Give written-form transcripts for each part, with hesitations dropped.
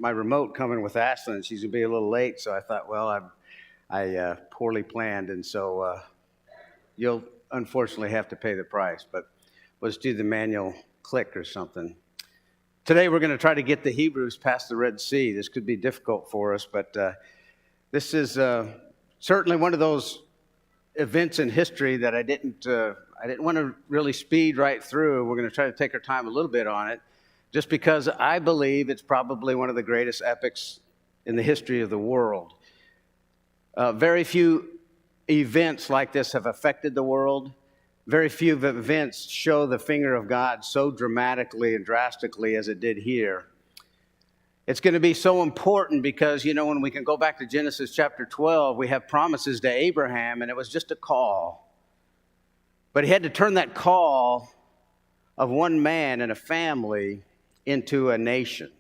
my remote coming with Ashlyn. She's gonna be a little late, so I thought, well, I poorly planned, and so you'll unfortunately have to pay the price. But let's do the manual click or something. Today we're going to try to get the Hebrews past the Red Sea. This could be difficult for us, but this is certainly one of those events in history that I didn't want to really speed right through. We're going to try to take our time a little bit on it, just because I believe it's probably one of the greatest epics in the history of the world. Very few events like this have affected the world. Very few events show the finger of God so dramatically and drastically as it did here. It's going to be so important because, when we can go back to Genesis chapter 12, we have promises to Abraham, and it was just a call. But he had to turn that call of one man and a family into a nation.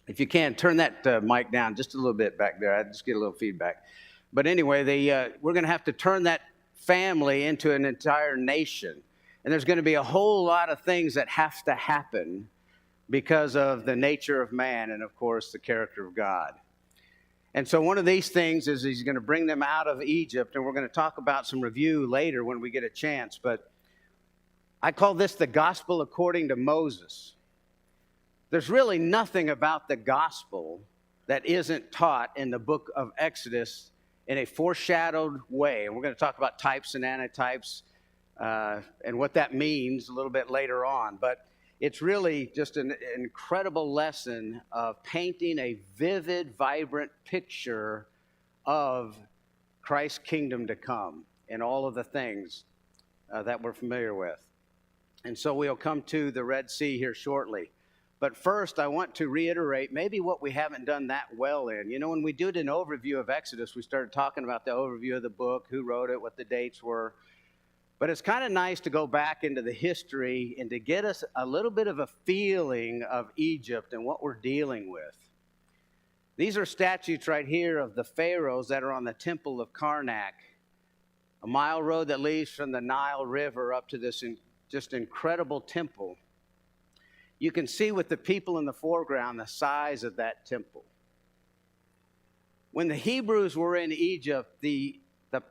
If you can, turn that mic down just a little bit back there. I just get a little feedback. But anyway, we're going to have to turn that family into an entire nation. And there's going to be a whole lot of things that have to happen because of the nature of man and, of course, the character of God. And so one of these things is he's going to bring them out of Egypt, and we're going to talk about some review later when we get a chance. But I call this the gospel according to Moses. There's really nothing about the gospel that isn't taught in the book of Exodus in a foreshadowed way. And we're going to talk about types and antitypes and what that means a little bit later on. But it's really just an incredible lesson of painting a vivid, vibrant picture of Christ's kingdom to come and all of the things that we're familiar with. And so we'll come to the Red Sea here shortly. But first, I want to reiterate maybe what we haven't done that well in. When we did an overview of Exodus, we started talking about the overview of the book, who wrote it, what the dates were. But it's kind of nice to go back into the history and to get us a little bit of a feeling of Egypt and what we're dealing with. These are statutes right here of the pharaohs that are on the Temple of Karnak, a mile road that leads from the Nile River up to this just incredible temple. You can see with the people in the foreground the size of that temple. When the Hebrews were in Egypt, the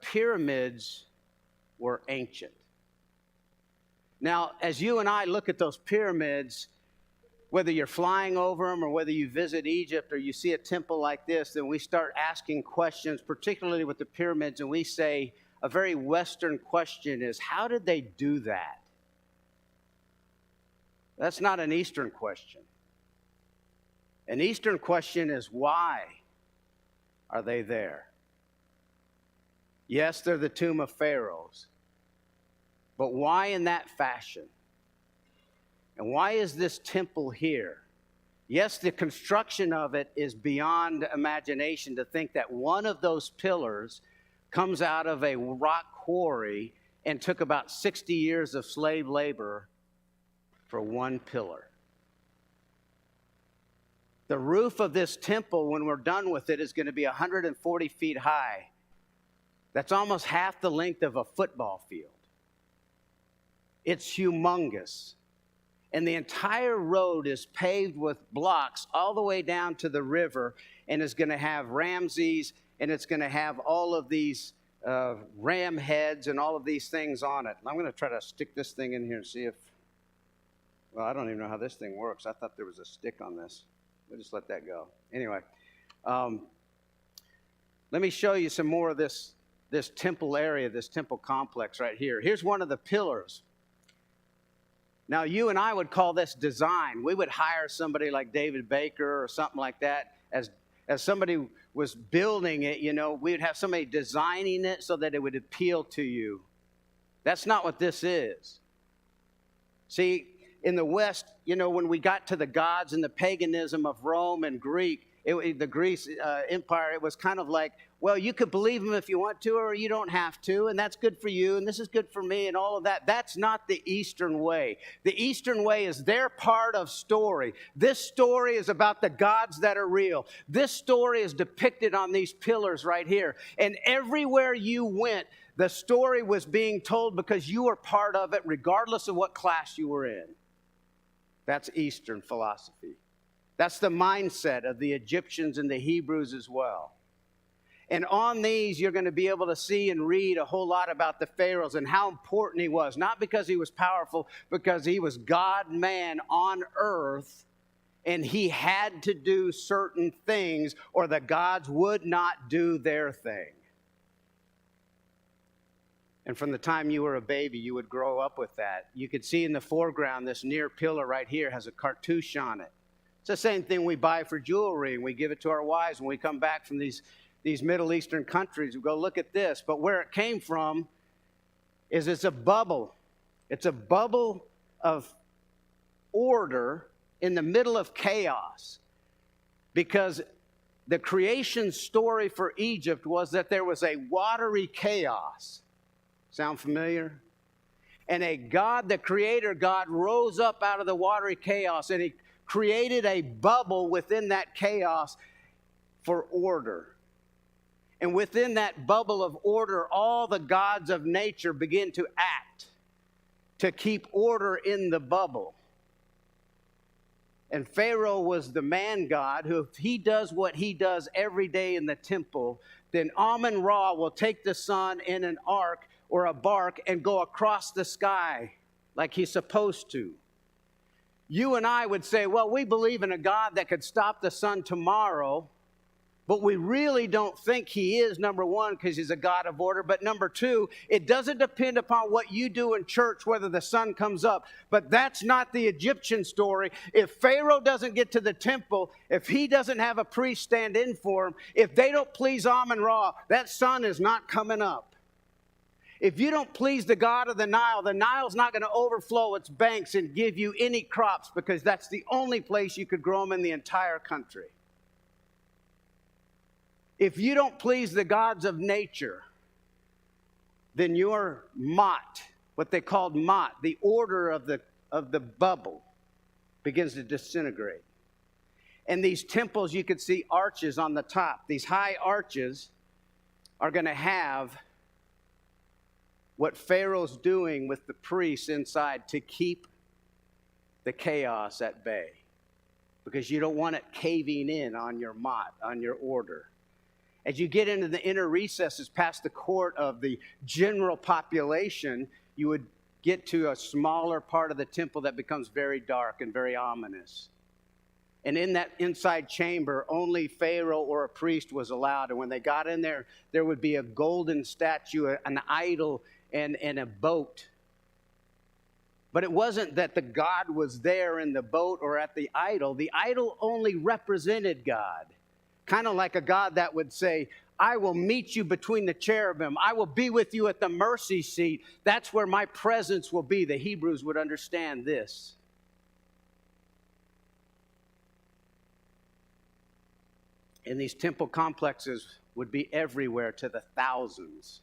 pyramids were ancient. Now, as you and I look at those pyramids, whether you're flying over them or whether you visit Egypt or you see a temple like this, then we start asking questions, particularly with the pyramids, and we say a very Western question is, how did they do that? That's not an Eastern question. An Eastern question is, why are they there? Yes, they're the tomb of pharaohs. But why in that fashion? And why is this temple here? Yes, the construction of it is beyond imagination to think that one of those pillars comes out of a rock quarry and took about 60 years of slave labor for one pillar. The roof of this temple, when we're done with it, is going to be 140 feet high. That's almost half the length of a football field. It's humongous. And the entire road is paved with blocks all the way down to the river, and it's going to have Ramses, and it's going to have all of these ram heads and all of these things on it. I'm going to try to stick this thing in here and see if, well, I don't even know how this thing works. I thought there was a stick on this. We'll just let that go. Anyway, let me show you some more of this temple area, this temple complex right here. Here's one of the pillars. Now, you and I would call this design. We would hire somebody like David Baker or something like that. As somebody was building it, we would have somebody designing it so that it would appeal to you. That's not what this is. See, in the West, when we got to the gods and the paganism of Rome and the Greece Empire, it was kind of like, well, you could believe them if you want to, or you don't have to, and that's good for you, and this is good for me, and all of that. That's not the Eastern way. The Eastern way is their part of story. This story is about the gods that are real. This story is depicted on these pillars right here. And everywhere you went, the story was being told because you were part of it, regardless of what class you were in. That's Eastern philosophy. That's the mindset of the Egyptians and the Hebrews as well. And on these, you're going to be able to see and read a whole lot about the pharaohs and how important he was. Not because he was powerful, because he was God-man on earth, and he had to do certain things or the gods would not do their thing. And from the time you were a baby, you would grow up with that. You could see in the foreground, this near pillar right here has a cartouche on it. It's the same thing we buy for jewelry, and we give it to our wives when we come back from these Middle Eastern countries. We go, look at this. But where it came from is it's a bubble. It's a bubble of order in the middle of chaos. Because the creation story for Egypt was that there was a watery chaos. Sound familiar? And a God, the creator God, rose up out of the watery chaos, and he created a bubble within that chaos for order. And within that bubble of order, all the gods of nature begin to act to keep order in the bubble. And Pharaoh was the man god who, if he does what he does every day in the temple, then Amun-Ra will take the sun in an ark or a bark and go across the sky like he's supposed to. You and I would say, well, we believe in a God that could stop the sun tomorrow, but we really don't think he is, number one, because he's a God of order. But number two, it doesn't depend upon what you do in church, whether the sun comes up. But that's not the Egyptian story. If Pharaoh doesn't get to the temple, if he doesn't have a priest stand in for him, if they don't please Amun-Ra, that sun is not coming up. If you don't please the God of the Nile's not going to overflow its banks and give you any crops, because that's the only place you could grow them in the entire country. If you don't please the gods of nature, then your Mot, what they called Mot, the order of the bubble, begins to disintegrate. And these temples, you could see arches on the top. These high arches are going to have what Pharaoh's doing with the priests inside to keep the chaos at bay. Because you don't want it caving in on your Mot, on your order. As you get into the inner recesses past the court of the general population, you would get to a smaller part of the temple that becomes very dark and very ominous. And in that inside chamber, only Pharaoh or a priest was allowed. And when they got in there, there would be a golden statue, an idol, and a boat. But it wasn't that the God was there in the boat or at the idol. The idol only represented God. Kind of like a God that would say, I will meet you between the cherubim. I will be with you at the mercy seat. That's where my presence will be. The Hebrews would understand this. And these temple complexes would be everywhere to the thousands.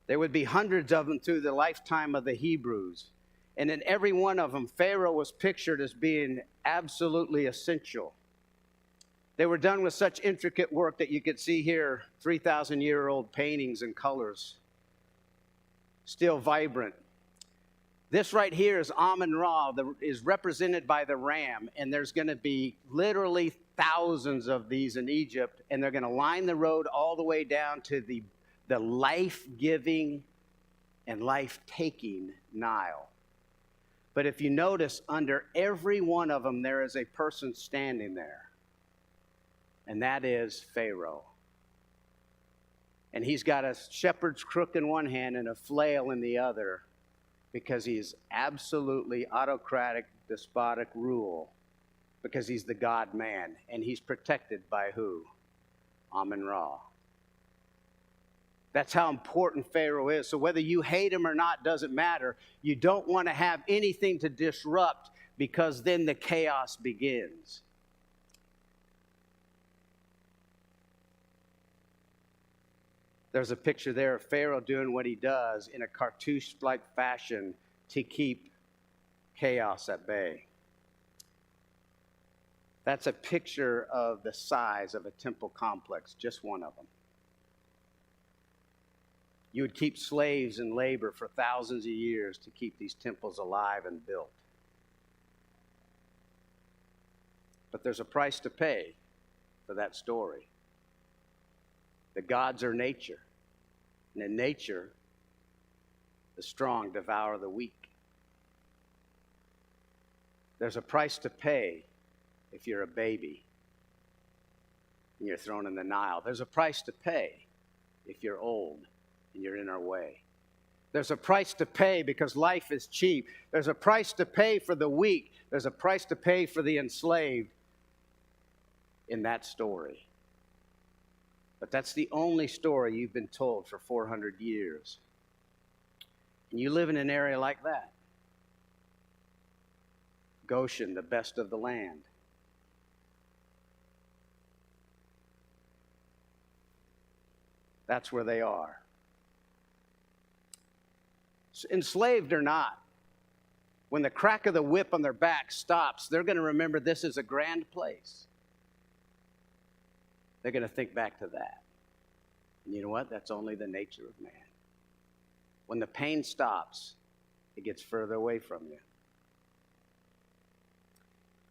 There would be hundreds of them through the lifetime of the Hebrews. And in every one of them, Pharaoh was pictured as being absolutely essential. They were done with such intricate work that you could see here 3,000-year-old paintings and colors, still vibrant. This right here is Amun-Ra, is represented by the ram, and there's going to be literally thousands of these in Egypt, and they're going to line the road all the way down to the life-giving and life-taking Nile. But if you notice, under every one of them, there is a person standing there. And that is Pharaoh. And he's got a shepherd's crook in one hand and a flail in the other, because he's absolutely autocratic, despotic rule, because he's the God-man. And he's protected by who? Amun-Ra. That's how important Pharaoh is. So whether you hate him or not doesn't matter. You don't want to have anything to disrupt, because then the chaos begins. There's a picture there of Pharaoh doing what he does in a cartouche-like fashion to keep chaos at bay. That's a picture of the size of a temple complex, just one of them. You would keep slaves in labor for thousands of years to keep these temples alive and built. But there's a price to pay for that story. The gods are nature. And in nature, the strong devour the weak. There's a price to pay if you're a baby and you're thrown in the Nile. There's a price to pay if you're old and you're in our way. There's a price to pay because life is cheap. There's a price to pay for the weak. There's a price to pay for the enslaved in that story. But that's the only story you've been told for 400 years. And you live in an area like that. Goshen, the best of the land. That's where they are. Enslaved or not, when the crack of the whip on their back stops, they're going to remember this is a grand place. They're going to think back to that. And you know what? That's only the nature of man. When the pain stops, it gets further away from you.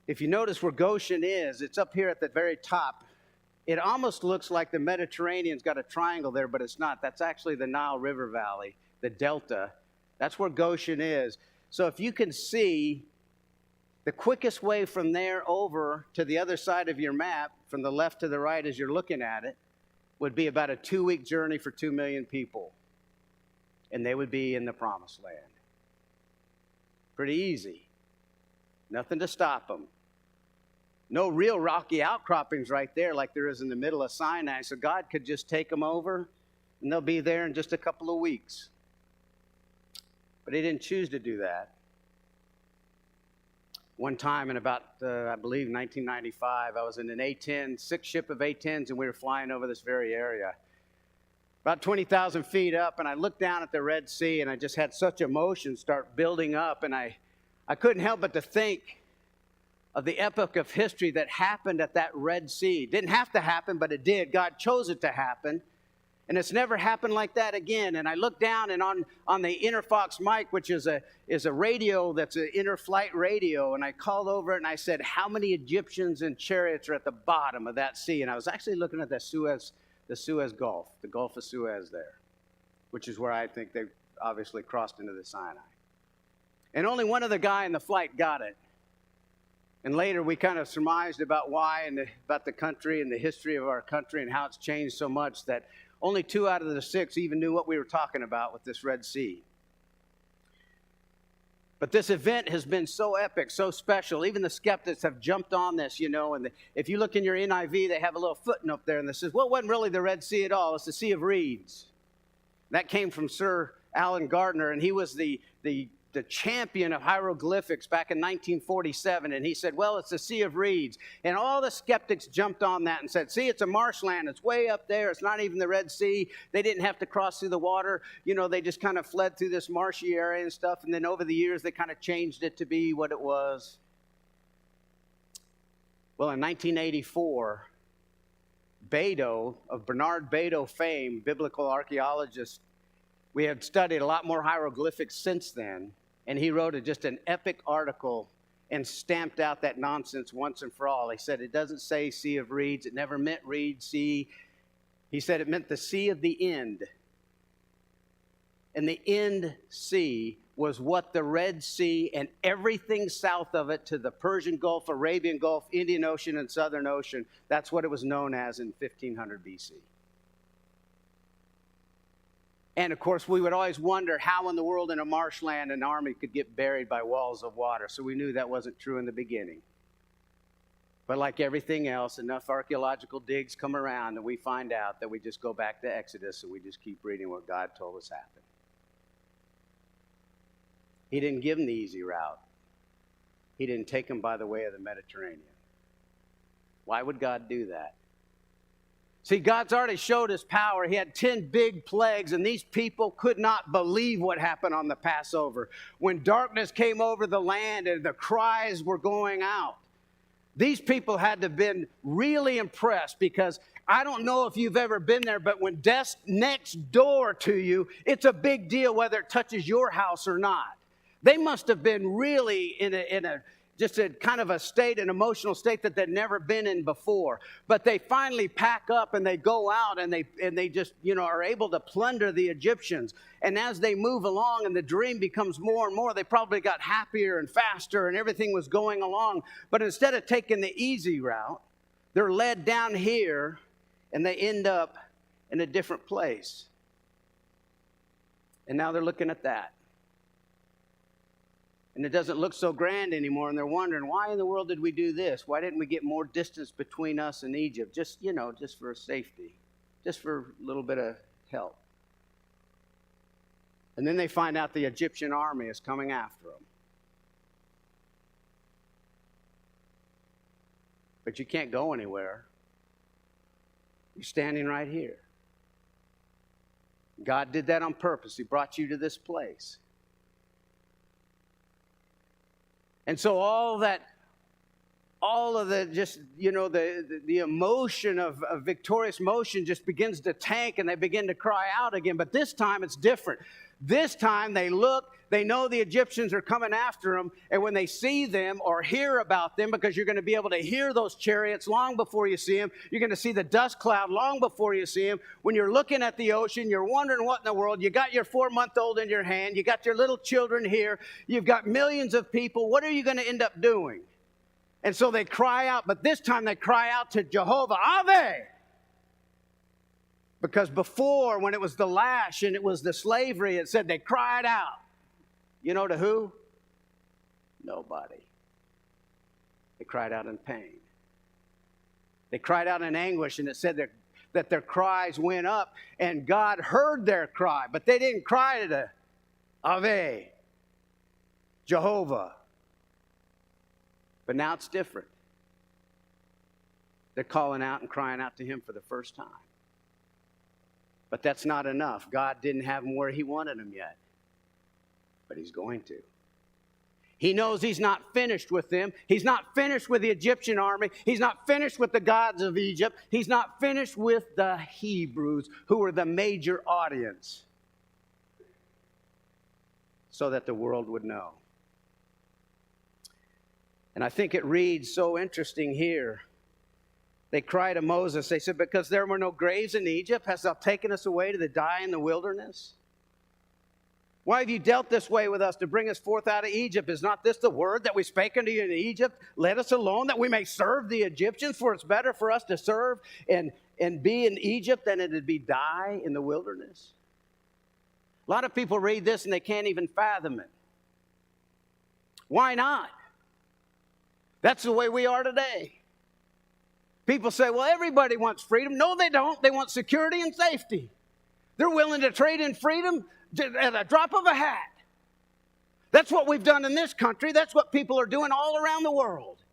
If you notice where Goshen is, it's up here at the very top. It almost looks like the Mediterranean's got a triangle there, but it's not. That's actually the Nile River Valley, the delta. That's where Goshen is. So if you can see, the quickest way from there over to the other side of your map, from the left to the right as you're looking at it, would be about a 2-week journey for 2 million people. And they would be in the Promised Land. Pretty easy. Nothing to stop them. No real rocky outcroppings right there like there is in the middle of Sinai. So God could just take them over, and they'll be there in just a couple of weeks. But he didn't choose to do that. One time in about, I believe, 1995, I was in an A-10, 6 ship of A-10s, and we were flying over this very area. About 20,000 feet up, and I looked down at the Red Sea, and I just had such emotion start building up, and I couldn't help but to think of the epoch of history that happened at that Red Sea. It didn't have to happen, but it did. God chose it to happen. And it's never happened like that again. And I looked down, and on the Interfox mic, which is a radio that's an interflight radio, and I called over it and I said, how many Egyptians and chariots are at the bottom of that sea? And I was actually looking at the Suez Gulf, the Gulf of Suez there, which is where I think they obviously crossed into the Sinai. And only one other guy in the flight got it. And later we kind of surmised about why and about the country and the history of our country and how it's changed so much that only 2 out of the 6 even knew what we were talking about with this Red Sea. But this event has been so epic, so special. Even the skeptics have jumped on this, you know. And if you look in your NIV, they have a little footnote there, and it says, well, it wasn't really the Red Sea at all. It's the Sea of Reeds. That came from Sir Alan Gardner, and he was the champion of hieroglyphics back in 1947, and he said, well, it's the Sea of Reeds. And all the skeptics jumped on that and said, see, it's a marshland. It's way up there. It's not even the Red Sea. They didn't have to cross through the water. You know, they just kind of fled through this marshy area and stuff, and then over the years, they kind of changed it to be what it was. Well, in 1984, Beidou, of Bernard Beidou fame, biblical archaeologist, we had studied a lot more hieroglyphics since then. And he wrote just an epic article and stamped out that nonsense once and for all. He said it doesn't say Sea of Reeds. It never meant Reed Sea. He said it meant the Sea of the End. And the End Sea was what the Red Sea and everything south of it to the Persian Gulf, Arabian Gulf, Indian Ocean, and Southern Ocean, that's what it was known as in 1500 BC. And, of course, we would always wonder how in the world in a marshland an army could get buried by walls of water. So we knew that wasn't true in the beginning. But like everything else, enough archaeological digs come around and we find out that we just go back to Exodus and we just keep reading what God told us happened. He didn't give them the easy route. He didn't take them by the way of the Mediterranean. Why would God do that? See, God's already showed his power. He had 10 big plagues, and these people could not believe what happened on the Passover. When darkness came over the land and the cries were going out, these people had to have been really impressed, because I don't know if you've ever been there, but when death's next door to you, it's a big deal whether it touches your house or not. They must have been really in a just a kind of a state, an emotional state that they'd never been in before. But they finally pack up and they go out and they just, are able to plunder the Egyptians. And as they move along and the dream becomes more and more, they probably got happier and faster and everything was going along. But instead of taking the easy route, they're led down here and they end up in a different place. And now they're looking at that. And it doesn't look so grand anymore, and they're wondering, why in the world did we do this? Why didn't we get more distance between us and Egypt? Just for safety, just for a little bit of help. And then they find out the Egyptian army is coming after them. But you can't go anywhere. You're standing right here. God did that on purpose. He brought you to this place. And so all of the just, the emotion of victorious motion just begins to tank and they begin to cry out again. But this time it's different. This time they look, they know the Egyptians are coming after them. And when they see them or hear about them, because you're going to be able to hear those chariots long before you see them. You're going to see the dust cloud long before you see them. When you're looking at the ocean, you're wondering what in the world. You got your 4-month-old in your hand. You got your little children here. You've got millions of people. What are you going to end up doing? And so they cry out, but this time they cry out to Jehovah, Ave! Because before, when it was the lash and it was the slavery, it said they cried out. You know to who? Nobody. They cried out in pain. They cried out in anguish, and it said that their cries went up, and God heard their cry, but they didn't cry to Ave, Jehovah. But now it's different. They're calling out and crying out to him for the first time. But that's not enough. God didn't have them where he wanted them yet. But he's going to. He knows he's not finished with them. He's not finished with the Egyptian army. He's not finished with the gods of Egypt. He's not finished with the Hebrews, who were the major audience, so that the world would know. And I think it reads so interesting here. They cry to Moses. They said, because there were no graves in Egypt, hast thou taken us away to die in the wilderness? Why have you dealt this way with us to bring us forth out of Egypt? Is not this the word that we spake unto you in Egypt? Let us alone that we may serve the Egyptians, for it's better for us to serve and be in Egypt than it would be die in the wilderness. A lot of people read this and they can't even fathom it. Why not? That's the way we are today. People say, well, everybody wants freedom. No, they don't. They want security and safety. They're willing to trade in freedom at a drop of a hat. That's what we've done in this country. That's what people are doing all around the world.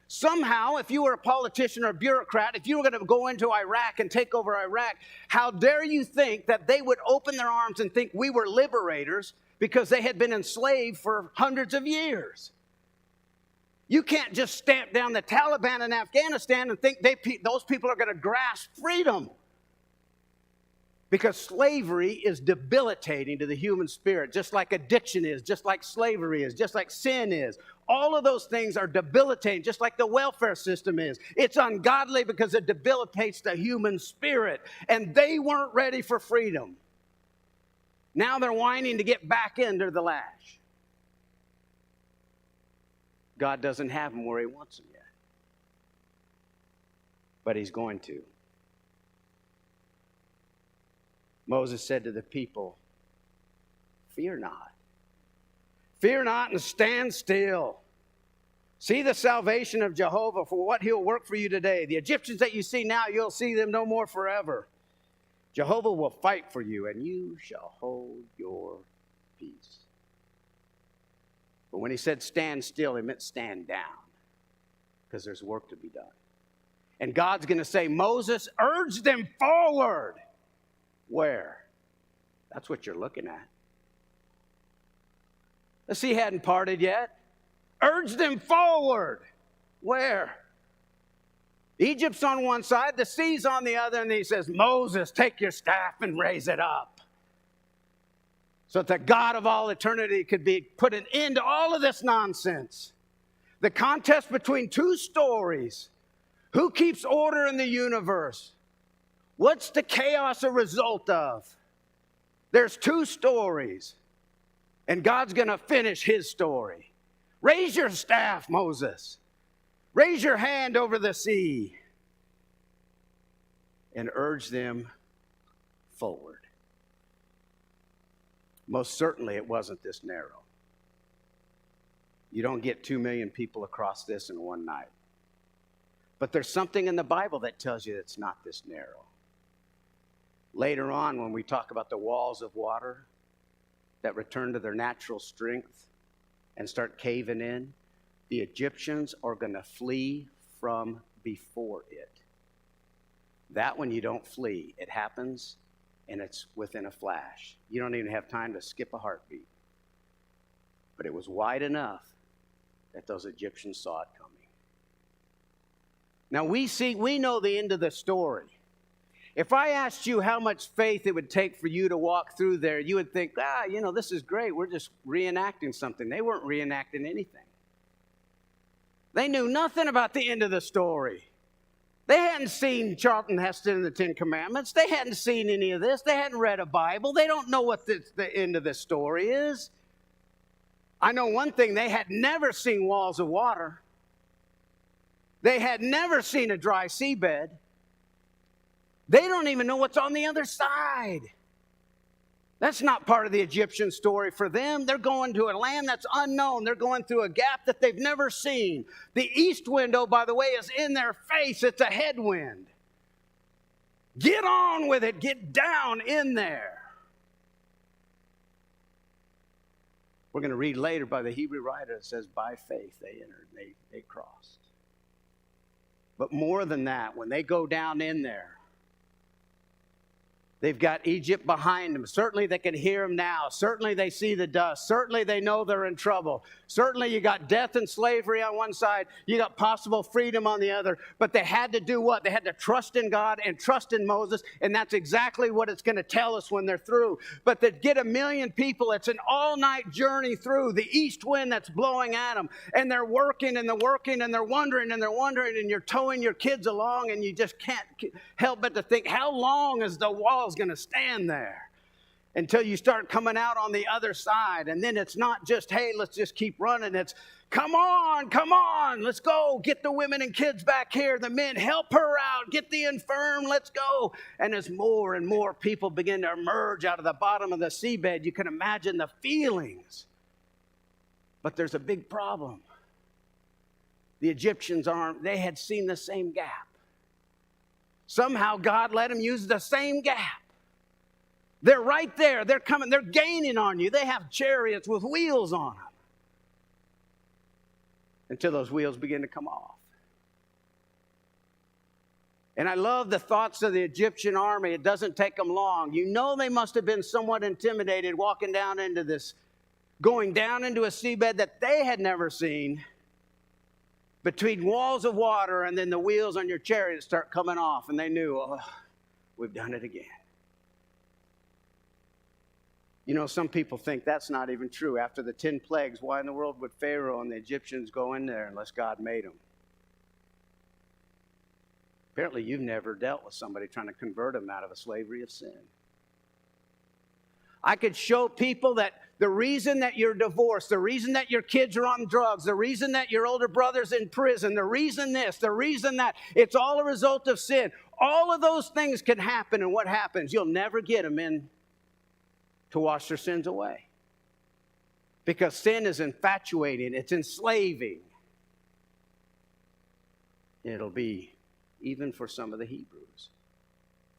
Somehow, if you were a politician or a bureaucrat, if you were going to go into Iraq and take over Iraq, how dare you think that they would open their arms and think we were liberators because they had been enslaved for hundreds of years? You can't just stamp down the Taliban in Afghanistan and think those people are going to grasp freedom. Because slavery is debilitating to the human spirit, just like addiction is, just like slavery is, just like sin is. All of those things are debilitating, just like the welfare system is. It's ungodly because it debilitates the human spirit. And they weren't ready for freedom. Now they're whining to get back under the lash. God doesn't have them where he wants them yet. But he's going to. Moses said to the people, fear not. Fear not and stand still. See the salvation of Jehovah for what he'll work for you today. The Egyptians that you see now, you'll see them no more forever. Jehovah will fight for you, and you shall hold your peace. But when he said stand still, he meant stand down, because there's work to be done. And God's going to say, Moses, urge them forward. Where? That's what you're looking at. The sea hadn't parted yet. Urge them forward. Where? Egypt's on one side, the sea's on the other, and he says, Moses, take your staff and raise it up, so that the God of all eternity could put an end to all of this nonsense. The contest between two stories. Who keeps order in the universe? What's the chaos a result of? There's two stories, and God's going to finish his story. Raise your staff, Moses. Raise your hand over the sea and urge them forward. Most certainly it wasn't this narrow. You don't get 2 million people across this in one night. But there's something in the Bible that tells you it's not this narrow. Later on, when we talk about the walls of water that return to their natural strength and start caving in, the Egyptians are going to flee from before it. That one you don't flee. It happens, and it's within a flash. You don't even have time to skip a heartbeat. But it was wide enough that those Egyptians saw it coming. Now we know the end of the story. If I asked you how much faith it would take for you to walk through there, you would think, this is great. We're just reenacting something. They weren't reenacting anything. They knew nothing about the end of the story. They hadn't seen Charlton Heston and the Ten Commandments. They hadn't seen any of this. They hadn't read a Bible. They don't know what the end of the story is. I know one thing. They had never seen walls of water. They had never seen a dry seabed. They don't even know what's on the other side. That's not part of the Egyptian story for them. They're going to a land that's unknown. They're going through a gap that they've never seen. The east window, by the way, is in their face. It's a headwind. Get on with it. Get down in there. We're going to read later by the Hebrew writer. It says, by faith they entered. They crossed. But more than that, when they go down in there, they've got Egypt behind them. Certainly they can hear them now. Certainly they see the dust. Certainly they know they're in trouble. Certainly you got death and slavery on one side. You got possible freedom on the other. But they had to do what? They had to trust in God and trust in Moses. And that's exactly what it's going to tell us when they're through. But to get 1 million people, it's an all-night journey through. The east wind that's blowing at them. And they're working and they're working and they're wondering and they're wondering. And you're towing your kids along and you just can't help but to think, how long is the walls going to stand there until you start coming out on the other side? And then it's not just, hey, let's just keep running. It's, come on, let's go. Get the women and kids back here. The men, help her out. Get the infirm, let's go. And as more and more people begin to emerge out of the bottom of the seabed, you can imagine the feelings. But there's a big problem. The Egyptians they had seen the same gap. Somehow God let them use the same gap. They're right there. They're coming. They're gaining on you. They have chariots with wheels on them. Until those wheels begin to come off. And I love the thoughts of the Egyptian army. It doesn't take them long. You know they must have been somewhat intimidated walking down into this, going down into a seabed that they had never seen, between walls of water, and then the wheels on your chariot start coming off. And they knew, we've done it again. You know, some people think that's not even true. After the 10 plagues, why in the world would Pharaoh and the Egyptians go in there unless God made them? Apparently, you've never dealt with somebody trying to convert them out of a slavery of sin. I could show people that the reason that you're divorced, the reason that your kids are on drugs, the reason that your older brother's in prison, the reason this, the reason that, it's all a result of sin. All of those things can happen, and what happens? You'll never get them in to wash their sins away. Because sin is infatuating, it's enslaving. It'll be even for some of the Hebrews,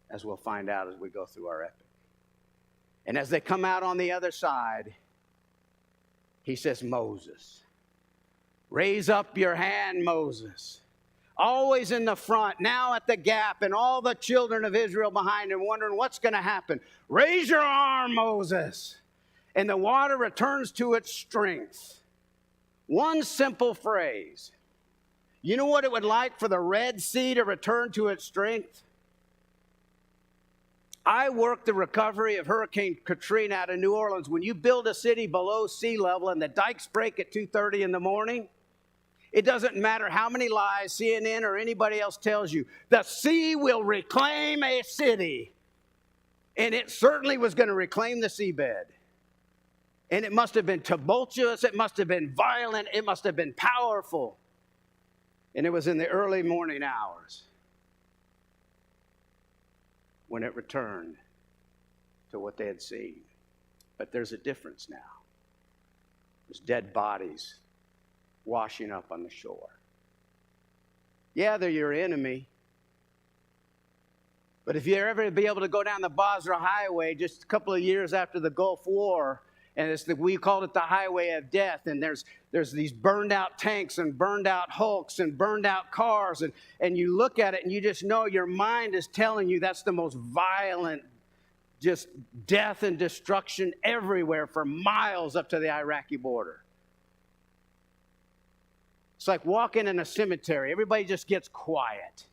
as we'll find out as we go through our epic. And as they come out on the other side, he says, Moses, raise up your hand, Moses. Always in the front, now at the gap, and all the children of Israel behind him wondering what's going to happen. Raise your arm, Moses. And the water returns to its strength. One simple phrase. You know what it would like for the Red Sea to return to its strength? I worked the recovery of Hurricane Katrina out of New Orleans. When you build a city below sea level and the dikes break at 2:30 in the morning, It doesn't matter how many lies CNN or anybody else tells you. The sea will reclaim a city. And it certainly was going to reclaim the seabed. And it must have been tumultuous. It must have been violent. It must have been powerful. And it was in the early morning hours when it returned to what they had seen. But there's a difference now. There's dead bodies washing up on the shore. Yeah, they're your enemy. But if you ever be able to go down the Basra Highway just a couple of years after the Gulf War, and we called it the Highway of Death, and there's these burned out tanks and burned out hulks and burned out cars, and you look at it and you just know your mind is telling you that's the most violent, just death and destruction everywhere for miles up to the Iraqi border. It's like walking in a cemetery. Everybody just gets quiet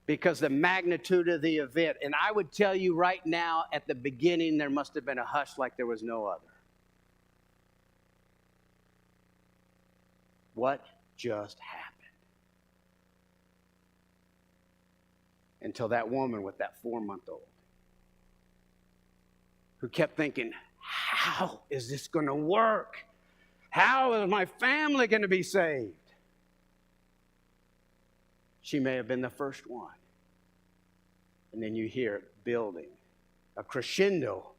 because the magnitude of the event. And I would tell you right now, at the beginning, there must have been a hush like there was no other. What just happened? Until that woman with that 4-month-old who kept thinking, how is this going to work? How is my family going to be saved? She may have been the first one. And then you hear it building. A crescendo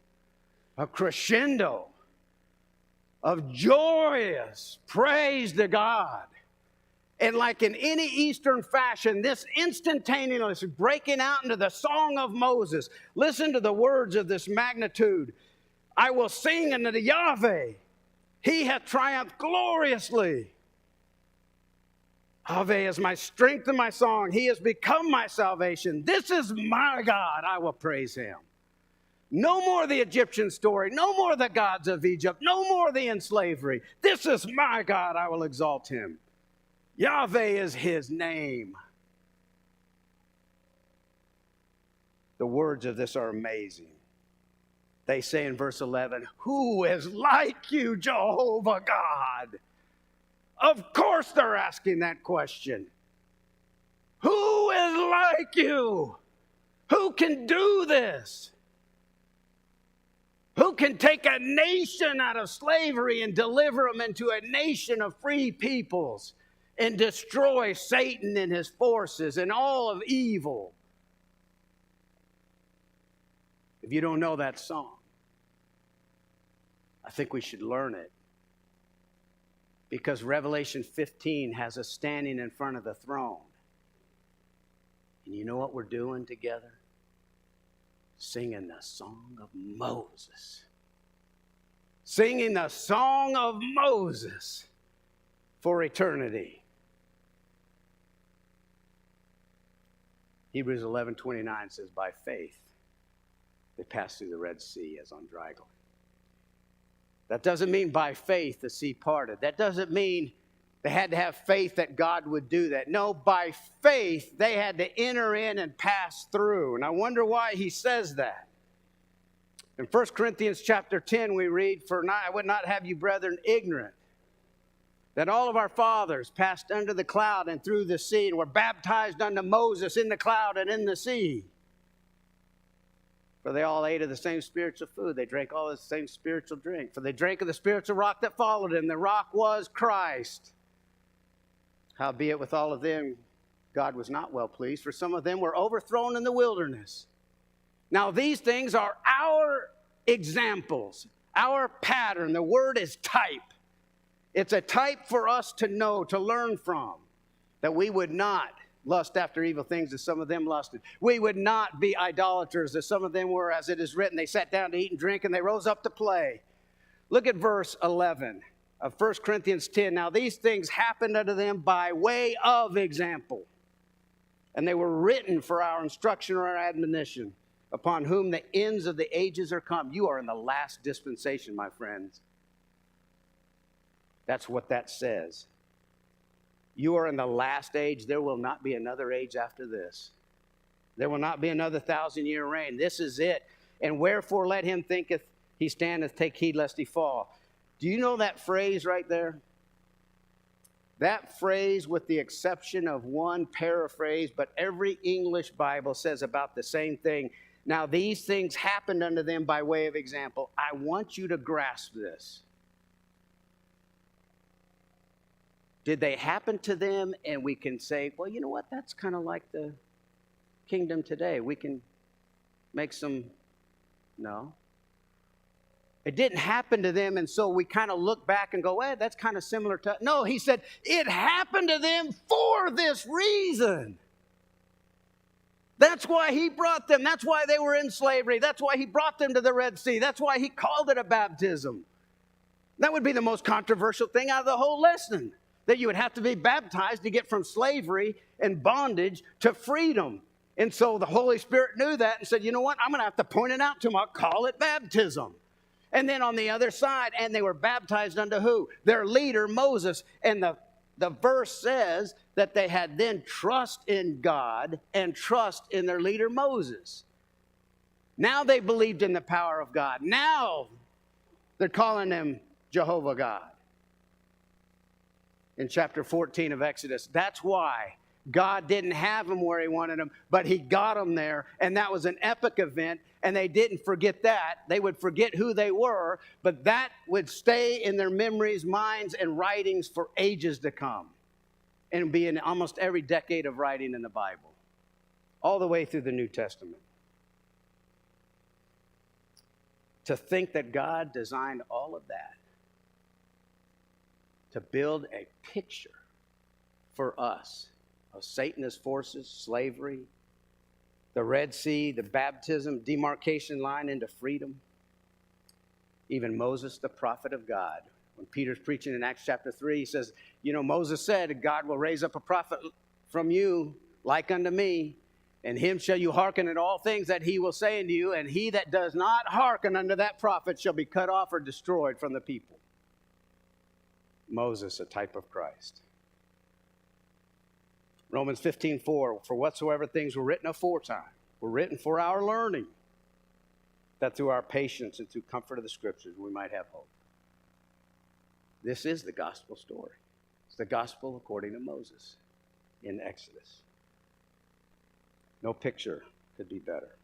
of joyous praise to God. And like in any Eastern fashion, this instantaneously breaking out into the song of Moses. Listen to the words of this magnitude. I will sing unto Yahweh. He hath triumphed gloriously. Yahweh is my strength and my song. He has become my salvation. This is my God. I will praise him. No more the Egyptian story. No more the gods of Egypt. No more the in slavery. This is my God. I will exalt him. Yahweh is his name. The words of this are amazing. They say in verse 11, who is like you, Jehovah God? Of course they're asking that question. Who is like you? Who can do this? Who can take a nation out of slavery and deliver them into a nation of free peoples and destroy Satan and his forces and all of evil? If you don't know that song, I think we should learn it. Because Revelation 15 has us standing in front of the throne. And you know what we're doing together? Singing the song of Moses. Singing the song of Moses for eternity. Hebrews 11:29 says, by faith they passed through the Red Sea as on dry ground. That doesn't mean by faith the sea parted. That doesn't mean they had to have faith that God would do that. No, by faith they had to enter in and pass through. And I wonder why he says that. In 1 Corinthians chapter 10 we read, I would not have you brethren ignorant, that all of our fathers passed under the cloud and through the sea, and were baptized unto Moses in the cloud and in the sea. For they all ate of the same spiritual food. They drank all of the same spiritual drink. For they drank of the spiritual rock that followed him. The rock was Christ. Howbeit with all of them, God was not well pleased, for some of them were overthrown in the wilderness. Now these things are our examples, our pattern. The word is type. It's a type for us to know, to learn from, that we would not lust after evil things as some of them lusted. We would not be idolaters as some of them were, as it is written. They sat down to eat and drink, and they rose up to play. Look at verse 11 of 1 Corinthians 10. Now these things happened unto them by way of example, and they were written for our instruction or our admonition, upon whom the ends of the ages are come. You are in the last dispensation, my friends. That's what that says. You are in the last age. There will not be another age after this. There will not be another 1,000-year reign. This is it. And wherefore let him thinketh he standeth, take heed lest he fall. Do you know that phrase right there? That phrase, with the exception of one paraphrase, but every English Bible says about the same thing. Now, these things happened unto them by way of example. I want you to grasp this. Did they happen to them? And we can say, well, you know what? That's kind of like the kingdom today. We can make some, no. It didn't happen to them, and so we kind of look back and go, well, that's kind of similar to... No, he said, it happened to them for this reason. That's why he brought them. That's why they were in slavery. That's why he brought them to the Red Sea. That's why he called it a baptism. That would be the most controversial thing out of the whole lesson, that you would have to be baptized to get from slavery and bondage to freedom. And so the Holy Spirit knew that and said, you know what? I'm going to have to point it out to them. I'll call it baptism. And then on the other side, and they were baptized unto who? Their leader, Moses. And the verse says that they had then trust in God and trust in their leader, Moses. Now they believed in the power of God. Now they're calling him Jehovah God. In chapter 14 of Exodus, that's why God didn't have them where he wanted them, but he got them there, and that was an epic event, and they didn't forget that. They would forget who they were, but that would stay in their memories, minds, and writings for ages to come, and be in almost every decade of writing in the Bible, all the way through the New Testament. To think that God designed all of that to build a picture for us of Satanist forces, slavery, the Red Sea, the baptism, demarcation line into freedom. Even Moses, the prophet of God. When Peter's preaching in Acts chapter 3, he says, you know, Moses said, God will raise up a prophet from you like unto me, and him shall you hearken at all things that he will say unto you, and he that does not hearken unto that prophet shall be cut off or destroyed from the people. Moses, a type of Christ. Romans 15:4, for whatsoever things were written aforetime were written for our learning, that through our patience and through comfort of the Scriptures we might have hope. This is the gospel story. It's the gospel according to Moses in Exodus. No picture could be better.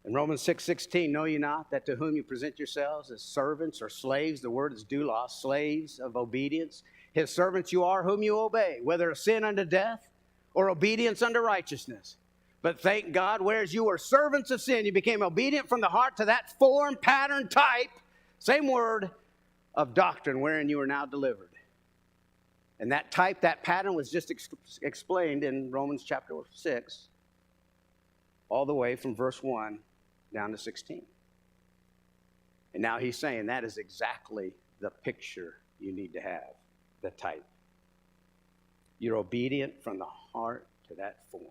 In Romans 6:16, know ye not that to whom you present yourselves as servants or slaves, the word is doulos, slaves of obedience. His servants you are whom you obey, whether of sin unto death or obedience unto righteousness. But thank God, whereas you were servants of sin, you became obedient from the heart to that form, pattern, type, same word, of doctrine wherein you are now delivered. And that type, that pattern was just explained in Romans chapter 6, all the way from verse 1 down to 16. And now he's saying that is exactly the picture you need to have, the type. You're obedient from the heart to that form.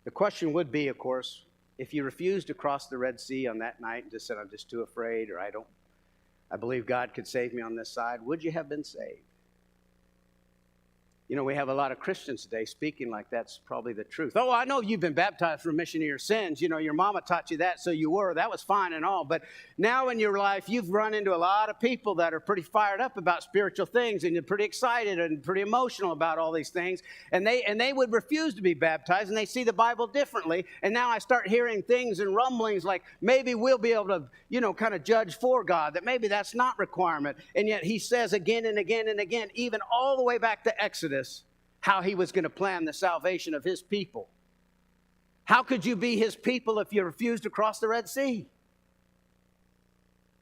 The question would be, of course, if you refused to cross the Red Sea on that night and just said, I'm just too afraid, or I believe God could save me on this side, would you have been saved? You know, we have a lot of Christians today speaking like that's probably the truth. Oh, I know you've been baptized for remission of your sins. You know, your mama taught you that, so you were. That was fine and all. But now in your life, you've run into a lot of people that are pretty fired up about spiritual things, and you're pretty excited and pretty emotional about all these things. And they would refuse to be baptized, and they see the Bible differently. And now I start hearing things and rumblings like maybe we'll be able to, you know, kind of judge for God, that maybe that's not requirement. And yet he says again and again and again, even all the way back to Exodus, how he was going to plan the salvation of his people. How could you be his people if you refused to cross the Red Sea?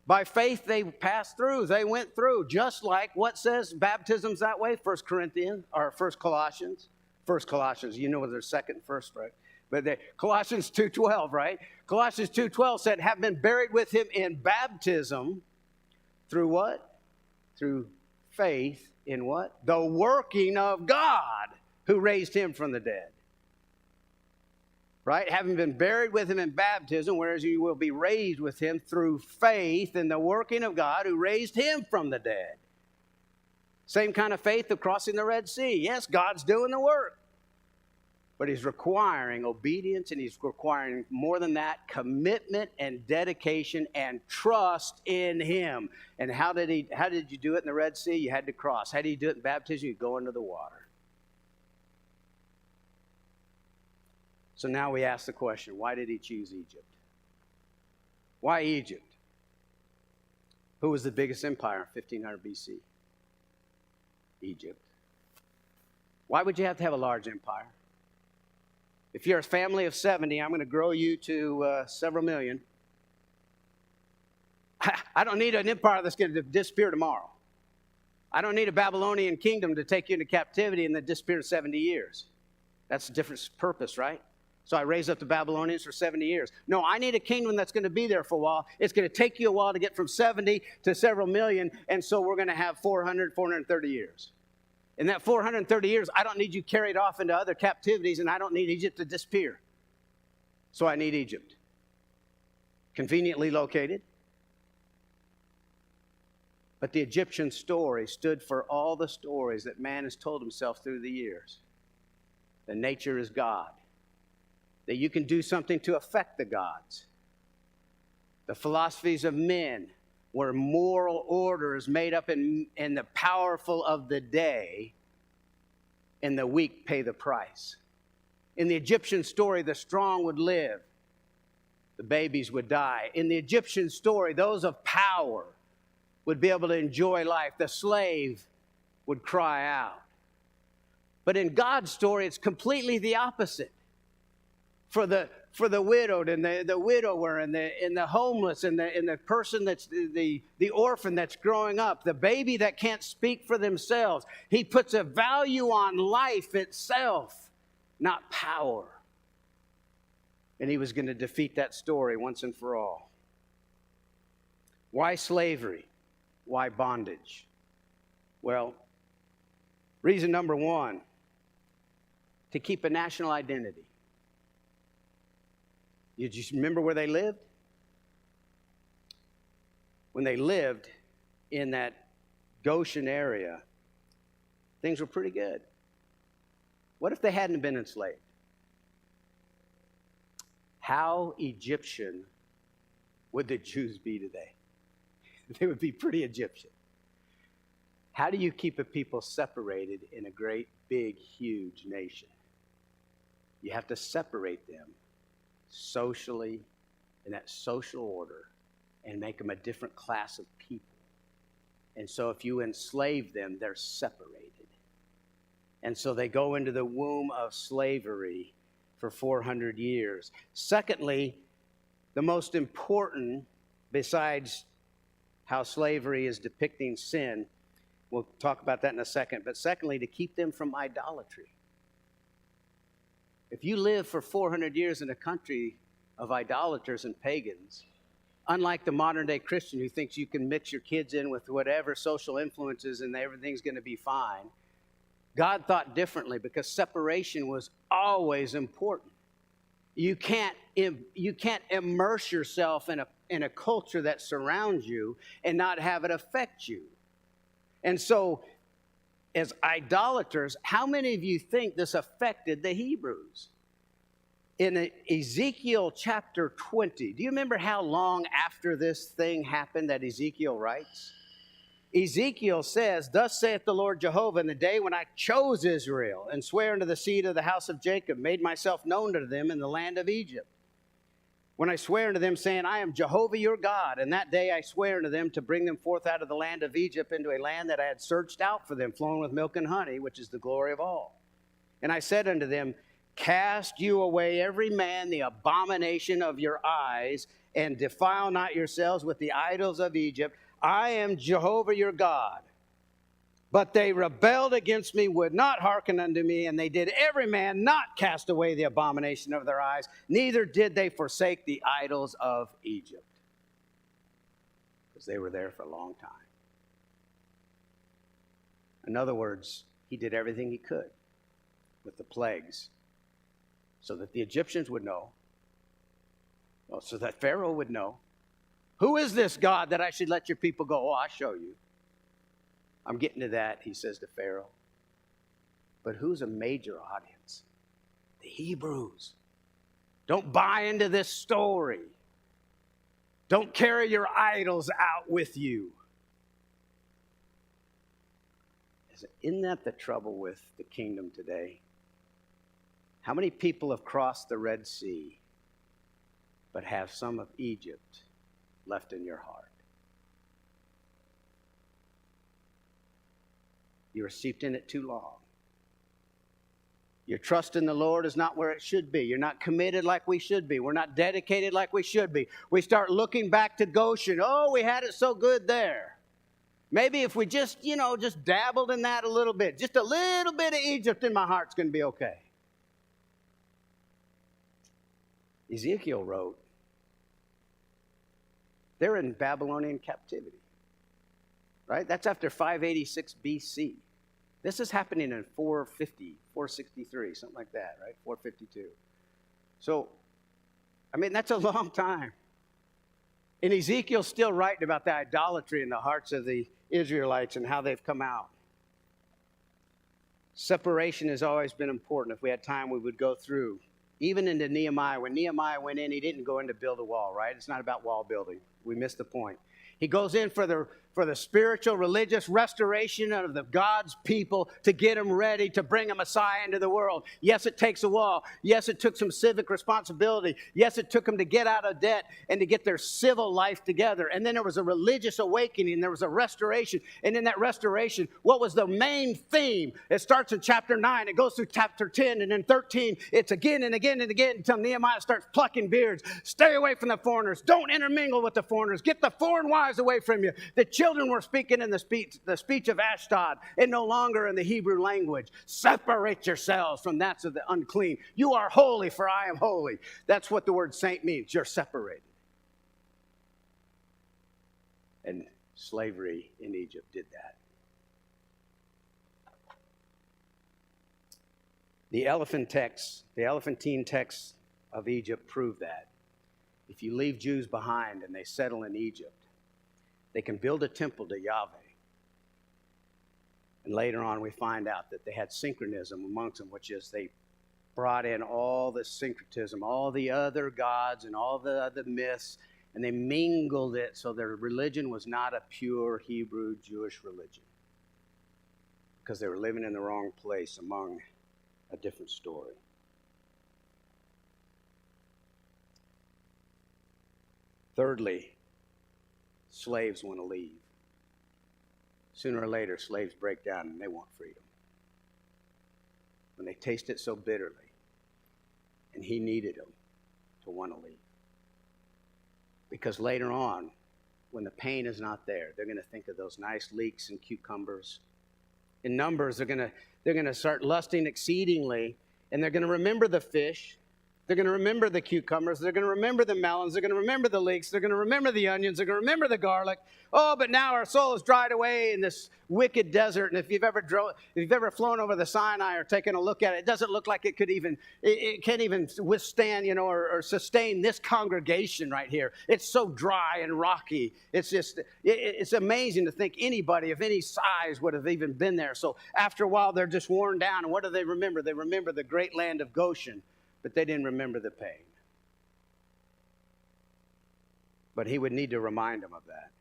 By faith they passed through, they went through, just like what says baptism's that way, 1 Colossians, you know there's second and first, right? But Colossians 2:12, right? Colossians 2:12 said, have been buried with him in baptism through what? Through faith in what? The working of God who raised him from the dead. Right? Having been buried with him in baptism, whereas you will be raised with him through faith in the working of God who raised him from the dead. Same kind of faith of crossing the Red Sea. Yes, God's doing the work. But he's requiring obedience, and he's requiring more than that, commitment and dedication and trust in him. And how did you do it in the Red Sea? You had to cross. How do you do it in baptism? You go into the water. So now we ask the question, why did he choose Egypt? Why Egypt? Who was the biggest empire in 1500 BC? Egypt. Why would you have to have a large empire? If you're a family of 70, I'm going to grow you to several million. I don't need an empire that's going to disappear tomorrow. I don't need a Babylonian kingdom to take you into captivity and then disappear in 70 years. That's a different purpose, right? So I raised up the Babylonians for 70 years. No, I need a kingdom that's going to be there for a while. It's going to take you a while to get from 70 to several million, and so we're going to have 430 years. In that 430 years, I don't need you carried off into other captivities, and I don't need Egypt to disappear. So I need Egypt. Conveniently located. But the Egyptian story stood for all the stories that man has told himself through the years. That nature is God. That you can do something to affect the gods. The philosophies of men, where moral order is made up in the powerful of the day, and the weak pay the price. In the Egyptian story, the strong would live, the babies would die. In the Egyptian story, those of power would be able to enjoy life. The slave would cry out. But in God's story, it's completely the opposite. For the widowed and the widower and the homeless and the person that's the orphan that's growing up, the baby that can't speak for themselves. He puts a value on life itself, not power. And he was going to defeat that story once and for all. Why slavery? Why bondage? Well, reason number one, to keep a national identity. You just remember where they lived? When they lived in that Goshen area, things were pretty good. What if they hadn't been enslaved? How Egyptian would the Jews be today? They would be pretty Egyptian. How do you keep a people separated in a great, big, huge nation? You have to separate them socially, in that social order, and make them a different class of people. And so if you enslave them, they're separated. And so they go into the womb of slavery for 400 years. Secondly, the most important, besides how slavery is depicting sin, we'll talk about that in a second, but secondly, to keep them from idolatry. If you live for 400 years in a country of idolaters and pagans, unlike the modern day Christian who thinks you can mix your kids in with whatever social influences and everything's going to be fine, God thought differently because separation was always important. You can't immerse yourself in a culture that surrounds you and not have it affect you. And so, as idolaters, how many of you think this affected the Hebrews? In Ezekiel chapter 20, do you remember how long after this thing happened that Ezekiel writes? Ezekiel says, "Thus saith the Lord Jehovah, in the day when I chose Israel and sware unto the seed of the house of Jacob, made myself known to them in the land of Egypt. When I swear unto them, saying, I am Jehovah your God, and that day I swear unto them to bring them forth out of the land of Egypt into a land that I had searched out for them, flowing with milk and honey, which is the glory of all. And I said unto them, cast you away every man the abomination of your eyes, and defile not yourselves with the idols of Egypt. I am Jehovah your God. But they rebelled against me, would not hearken unto me, and they did every man not cast away the abomination of their eyes, neither did they forsake the idols of Egypt." Because they were there for a long time. In other words, he did everything he could with the plagues so that the Egyptians would know, so that Pharaoh would know, who is this God that I should let your people go? Oh, I'll show you. I'm getting to that, he says to Pharaoh. But who's a major audience The Hebrews. Don't buy into this story. Don't carry your idols out with you. Isn't that the trouble with the kingdom today? How many people have crossed the Red Sea but have some of Egypt left in your heart? You were steeped in it too long. Your trust in the Lord is not where it should be. You're not committed like we should be. We're not dedicated like we should be. We start looking back to Goshen. Oh, we had it so good there. Maybe if we just dabbled in that a little bit, just a little bit of Egypt in my heart's going to be okay. Ezekiel wrote, they're in Babylonian captivity, right? That's after 586 BC. This is happening in 450, 463, something like that, right? 452. So, that's a long time. And Ezekiel's still writing about the idolatry in the hearts of the Israelites and how they've come out. Separation has always been important. If we had time, we would go through. Even into Nehemiah. When Nehemiah went in, he didn't go in to build a wall, right? It's not about wall building. We missed the point. He goes in for the spiritual, religious restoration of the God's people to get them ready to bring a Messiah into the world. Yes, it takes a wall. Yes, it took some civic responsibility. Yes, it took them to get out of debt and to get their civil life together. And then there was a religious awakening. There was a restoration. And in that restoration, what was the main theme? It starts in chapter 9. It goes through chapter 10. And in 13, it's again and again and again until Nehemiah starts plucking beards. Stay away from the foreigners. Don't intermingle with the foreigners. Get the foreign wives away from you. The children were speaking in the speech of Ashdod and no longer in the Hebrew language. Separate yourselves from that of the unclean. You are holy, for I am holy. That's what the word saint means. You're separated. And slavery in Egypt did that. The elephantine texts of Egypt prove that. If you leave Jews behind and they settle in Egypt, they can build a temple to Yahweh. And later on we find out that they had synchronism amongst them, which is they brought in all the syncretism, all the other gods and all the other myths, and they mingled it so their religion was not a pure Hebrew Jewish religion. Because they were living in the wrong place among a different story. Thirdly, slaves want to leave. Sooner or later, slaves break down and they want freedom. When they taste it so bitterly, and he needed them to want to leave. Because later on, when the pain is not there, they're going to think of those nice leeks and cucumbers. In Numbers, they're going to start lusting exceedingly, and they're going to remember the fish. They're going to remember the cucumbers. They're going to remember the melons. They're going to remember the leeks. They're going to remember the onions. They're going to remember the garlic. Oh, but now our soul is dried away in this wicked desert. And if you've ever flown over the Sinai or taken a look at it, it doesn't look like it can't even withstand, or sustain this congregation right here. It's so dry and rocky. It's amazing to think anybody of any size would have even been there. So after a while, they're just worn down. And what do they remember? They remember the great land of Goshen. But they didn't remember the pain. But he would need to remind them of that.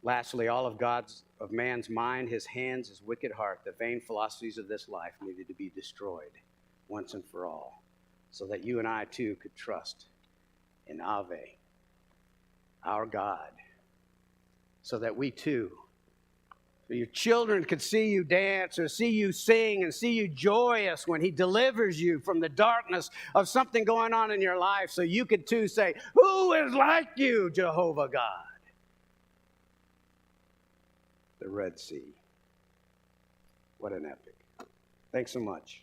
Lastly, all of man's mind, his hands, his wicked heart, the vain philosophies of this life needed to be destroyed once and for all, so that you and I too could trust in Yahweh, our God, so that we too, so your children could see you dance or see you sing and see you joyous when he delivers you from the darkness of something going on in your life, so you could too say, who is like you, Jehovah God? The Red Sea. What an epic. Thanks so much.